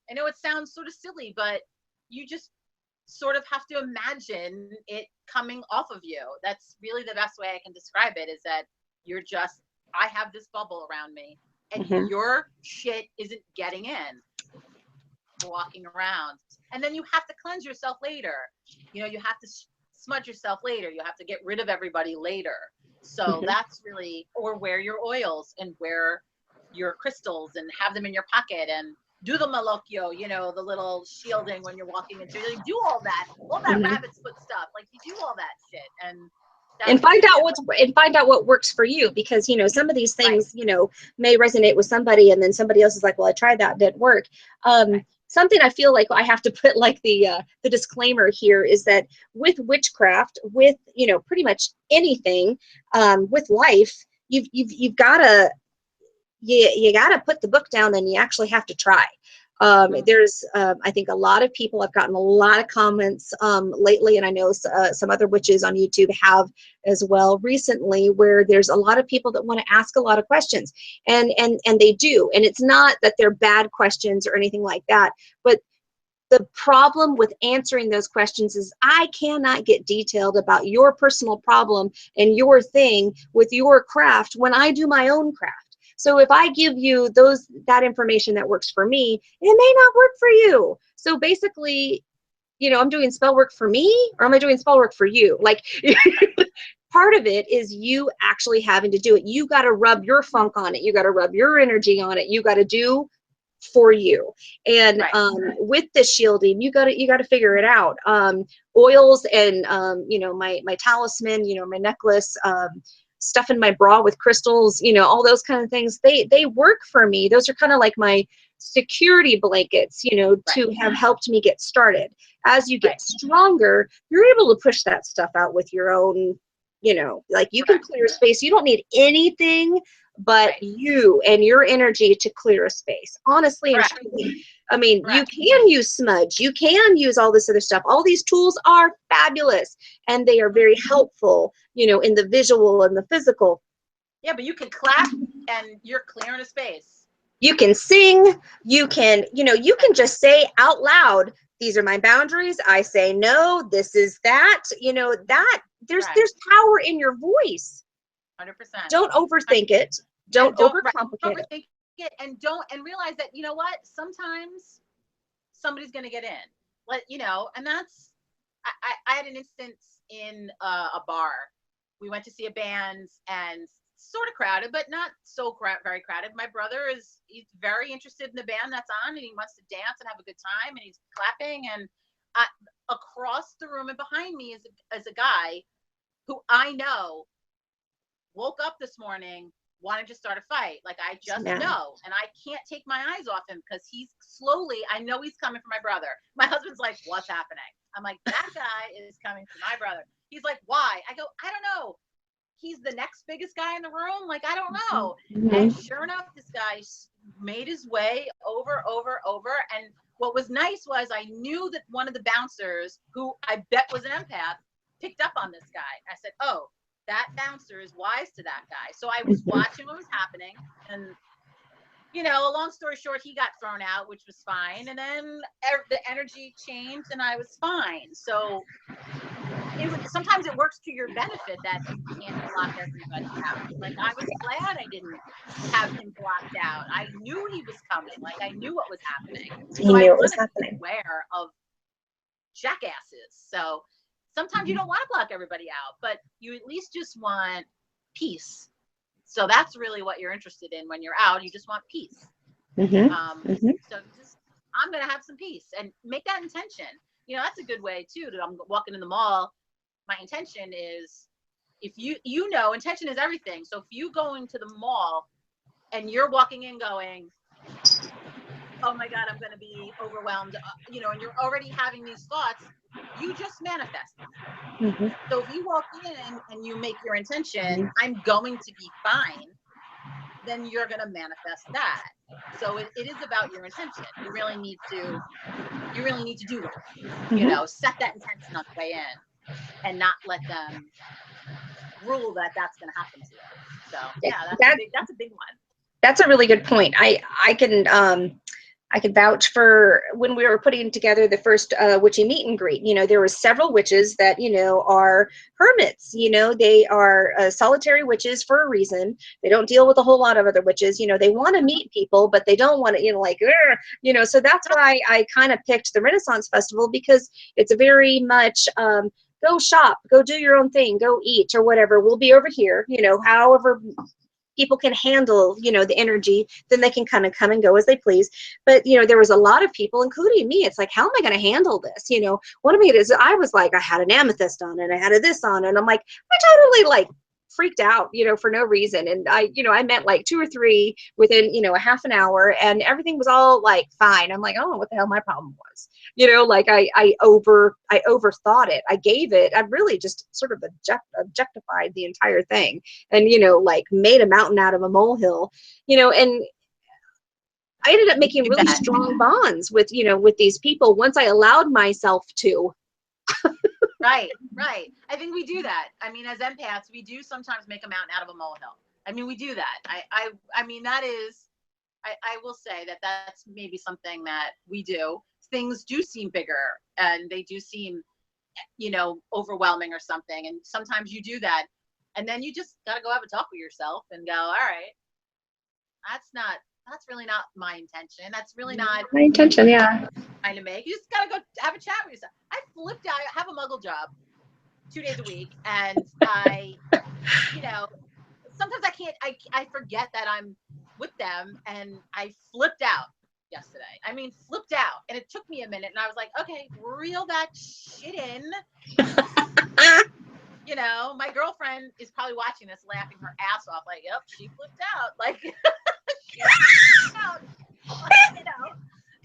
I know it sounds sort of silly, but you just sort of have to imagine it coming off of you. That's really the best way I can describe it, is that I have this bubble around me, and your shit isn't getting in, walking around. And then you have to cleanse yourself later. You have to smudge yourself later. You have to get rid of everybody later. So that's really, or wear your oils and wear your crystals and have them in your pocket and do the malocchio, the little shielding when you're walking into it. Do all that rabbit's foot stuff. Like, you do all that shit and find out what works for you, because some of these things may resonate with somebody, and then somebody else is like, well, I tried that, didn't work. Something I feel like I have to put like the disclaimer here is that with witchcraft, with pretty much anything, with life, you gotta put the book down, and you actually have to try. There's, I think a lot of people, I've gotten a lot of comments lately, and I know some other witches on YouTube have as well recently, where there's a lot of people that want to ask a lot of questions, and they do. And it's not that they're bad questions or anything like that, but the problem with answering those questions is I cannot get detailed about your personal problem and your thing with your craft when I do my own craft. So if I give you that information that works for me, it may not work for you. So basically, you know, I'm doing spell work for me, or am I doing spell work for you? Like, part of it is you actually having to do it. You got to rub your funk on it. You got to rub your energy on it. You got to do for you. And with the shielding, you got to figure it out. Oils and you know, my talisman, you know, my necklace, stuff in my bra with crystals, you know, all those kind of things, they work for me. Those are kind of like my security blankets, you know, to have helped me get started. As you get stronger, you're able to push that stuff out with your own, you know, like you can clear space. You don't need anything but you and your energy to clear a space. Honestly and truly. I mean, you can use smudge, you can use all this other stuff. All these tools are fabulous, and they are very helpful, you know, in the visual and the physical. Yeah, but you can clap and you're clearing a space. You can sing, you can, you know, you can just say out loud, these are my boundaries. I say no, this is that, you know, that there's power in your voice. 100%. Don't overthink it. Don't overcomplicate it. And realize that, you know what, sometimes somebody's going to get in. You know, and that's, I had an instance in a bar. We went to see a band, and sort of crowded, but not so very crowded. My brother he's very interested in the band that's on, and he wants to dance and have a good time, and he's clapping. And across the room and behind me is a guy who I know woke up this morning wanting to start a fight. Like, I just know, and I can't take my eyes off him because he's slowly, I know he's coming for my brother. My husband's like, what's happening? I'm like, that guy is coming for my brother. He's like, why? I go, I don't know. He's the next biggest guy in the room. Like, I don't know. And sure enough, this guy made his way over. And what was nice was I knew that one of the bouncers, who I bet was an empath, picked up on this guy. I said, oh, that bouncer is wise to that guy. So I was watching what was happening, and, you know, a long story short, he got thrown out, which was fine. And then the energy changed and I was fine. So sometimes it works to your benefit that you can't block everybody out. Like, I was glad I didn't have him blocked out. I knew he was coming. Like, I knew what was happening. He knew it was happening. Aware of jackasses. So sometimes you don't want to block everybody out, but you at least just want peace. So that's really what you're interested in when you're out. You just want peace. So just, I'm going to have some peace, and make that intention. You know, that's a good way too. That I'm walking in the mall. My intention is, if you know, intention is everything. So if you go into the mall and you're walking in going, oh my God, I'm going to be overwhelmed, you know, and you're already having these thoughts, you just manifest them. So if you walk in and you make your intention, I'm going to be fine, then you're going to manifest that. So it is about your intention. You really need to do the work, you know, set that intention on the way in, and not let them rule that that's going to happen to you. So yeah, that's a big one. That's a really good point. I can vouch for when we were putting together the first witchy meet and greet. You know, there were several witches that, you know, are hermits. You know, they are solitary witches for a reason. They don't deal with a whole lot of other witches. You know, they want to meet people, but they don't want to, you know, like, you know. So that's why I kind of picked the Renaissance Festival, because it's a very much go shop, go do your own thing, go eat or whatever. We'll be over here, you know, however people can handle, you know, the energy, then they can kind of come and go as they please. But, you know, there was a lot of people, including me. It's like, how am I going to handle this? You know, what am I going to do? I was like, I had an amethyst on and I had this on, and I'm like, I totally like freaked out, you know, for no reason. And I, you know, I met like 2 or 3 within, you know, a half an hour, and everything was all like fine. I'm like, I don't know what the hell my problem was. You know, like I overthought it. I gave it, I really just sort of objectified the entire thing, and, you know, like made a mountain out of a molehill, you know. And I ended up making really strong bonds with, you know, with these people once I allowed myself to. Right, right. I think we do that. I mean, as empaths, we do sometimes make a mountain out of a molehill. I mean, we do that. I mean, that is, I will say that that's maybe something that we do. Things do seem bigger and they do seem, you know, overwhelming or something. And sometimes you do that. And then you just got to go have a talk with yourself and go, all right, that's really not my intention. That's really not My intention, yeah. trying to make. You just got to go have a chat with yourself. I flipped out. I have a muggle job 2 days a week. And I, you know, sometimes I forget that I'm with them, and I flipped out yesterday. I mean, flipped out. And it took me a minute, and I was like, okay, reel that shit in. You know, my girlfriend is probably watching this laughing her ass off, like, yep, she flipped out. Like, she flipped out. Like, you know,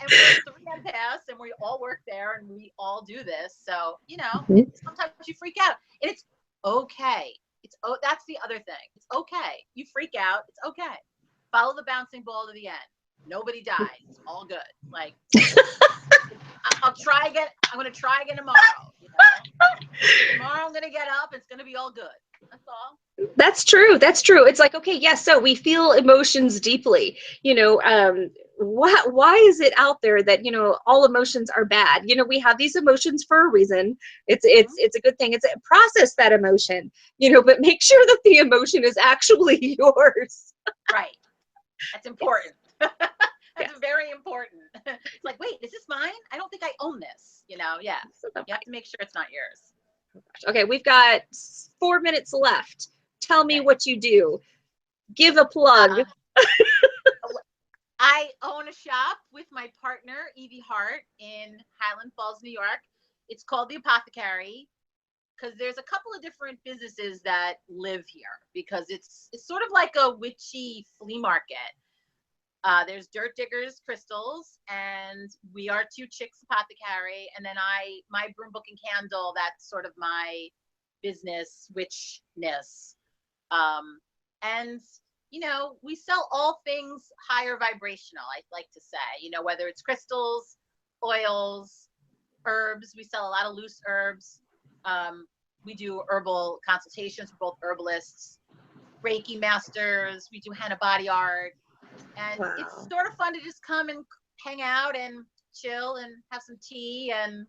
and we're 3 empaths, and we all work there, and we all do this. So, you know, sometimes you freak out, and it's okay. That's the other thing. It's okay. You freak out. It's okay. Follow the bouncing ball to the end. Nobody dies. It's all good. Like, I'll try again. I'm going to try again tomorrow. You know? Tomorrow I'm going to get up. It's going to be all good. That's all. That's true. That's true. It's like, okay, yes. So we feel emotions deeply, you know, why is it out there that, you know, all emotions are bad? You know, we have these emotions for a reason. It's a good thing. It's process that emotion, you know, but make sure that the emotion is actually yours. Right. That's important. That's very important. It's like, wait, is this mine? I don't think I own this. You know, yeah. You have to make sure it's not yours. Okay, we've got 4 minutes left. Tell me what you do. Give a plug. I own a shop with my partner, Evie Hart, in Highland Falls, New York. It's called the Apothecary because there's a couple of different businesses that live here because it's sort of like a witchy flea market. There's Dirt Diggers Crystals, and we are 2 Chicks Apothecary, and then my Broom Book and Candle, that's sort of my business, witchness. And you know, we sell all things higher vibrational, I like to say, you know, whether it's crystals, oils, herbs. We sell a lot of loose herbs. We do herbal consultations for both herbalists, Reiki masters. We do henna body art. And it's sort of fun to just come and hang out and chill and have some tea and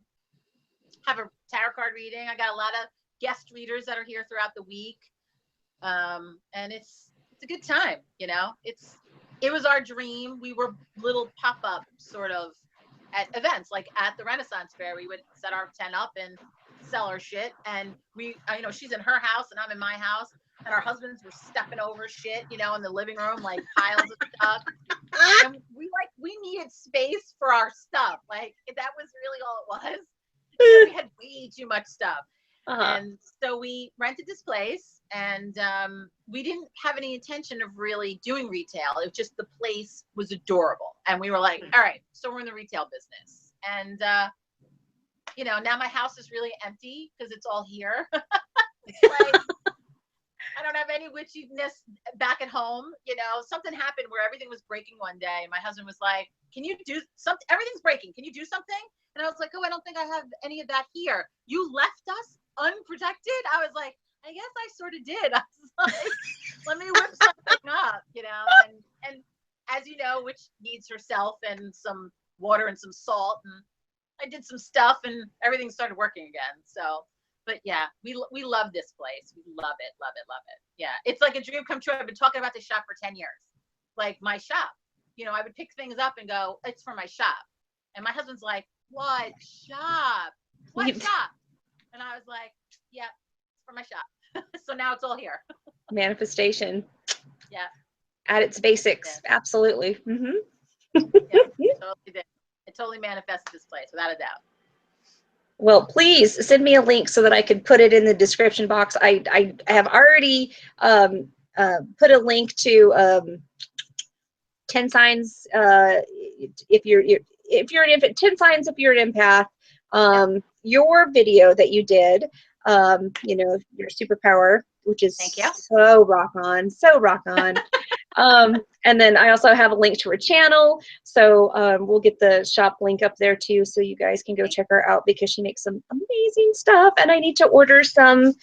have a tarot card reading. I got a lot of guest readers that are here throughout the week. And it's a good time, you know. It was our dream. We were little pop-up sort of at events, like at the Renaissance Fair. We would set our tent up and sell our shit, and you know, she's in her house and I'm in my house, and our husbands were stepping over shit, you know, in the living room, like piles of stuff. And we needed space for our stuff. Like, that was really all it was. You know, we had way too much stuff. And so we rented this place, and we didn't have any intention of really doing retail. It was just the place was adorable. And we were like, all right, so we're in the retail business. And, you know, now my house is really empty because it's all here. It's like, I don't have any witchiness back at home. You know, something happened where everything was breaking one day. And my husband was like, can you do something? Everything's breaking. Can you do something? And I was like, oh, I don't think I have any of that here. You left us unprotected? I was like, I guess I sort of did. I was like, let me whip something up, you know. And as you know, witch needs herself and some water and some salt. And I did some stuff and everything started working again. So, but yeah, we love this place. We love it, love it, love it. Yeah, it's like a dream come true. I've been talking about this shop for 10 years. Like, my shop, you know, I would pick things up and go, it's for my shop. And my husband's like, what shop? What shop? And I was like, yeah, it's for my shop. So now it's all here. Manifestation. Yeah. At its basics. Yeah. Absolutely. Yeah, it totally did. It totally manifested this place, without a doubt. Well, please send me a link so that I could put it in the description box. I have already put a link to 10 signs if you're an empath, 10 signs if you're an empath. Your video that you did, you know, your superpower, which is so rock on, so rock on. And then I also have a link to her channel. So we'll get the shop link up there too, so you guys can go check her out because she makes some amazing stuff. And I need to order some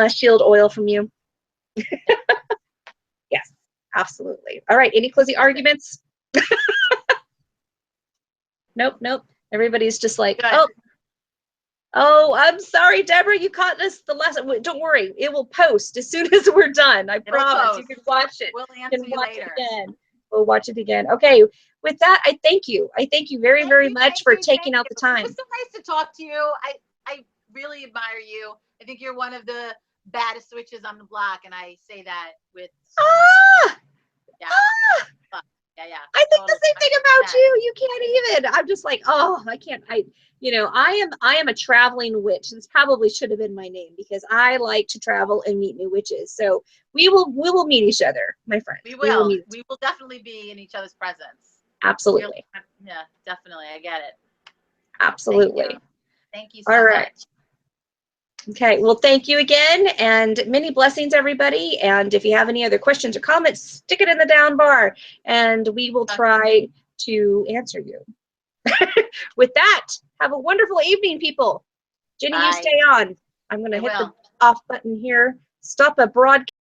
shield oil from you. Yes, absolutely. All right. Any closing arguments? Nope. Everybody's just like, Good. oh, I'm sorry, Deborah, you caught this the lesson. Don't worry, it will post as soon as we're done. I promise. You can watch it. We'll answer you later. We'll watch it again. Okay, with that, I thank you. I thank you very, very much for taking out the time. It was so nice to talk to you. I really admire you. I think you're one of the baddest witches on the block, and I say that with yeah. I think the same thing about you. You can't even. I'm just like, oh, I can't. I am a traveling witch. This probably should have been my name because I like to travel and meet new witches. So we will meet each other, my friend. We will definitely be in each other's presence. Absolutely. Yeah, definitely. I get it. Absolutely. Thank you so much. Okay, well, thank you again, and many blessings, everybody. And if you have any other questions or comments, stick it in the down bar, and we will try to answer you. With that, have a wonderful evening, people. Jenny, you stay on. I'm going to hit the off button here. Stop a broadcast.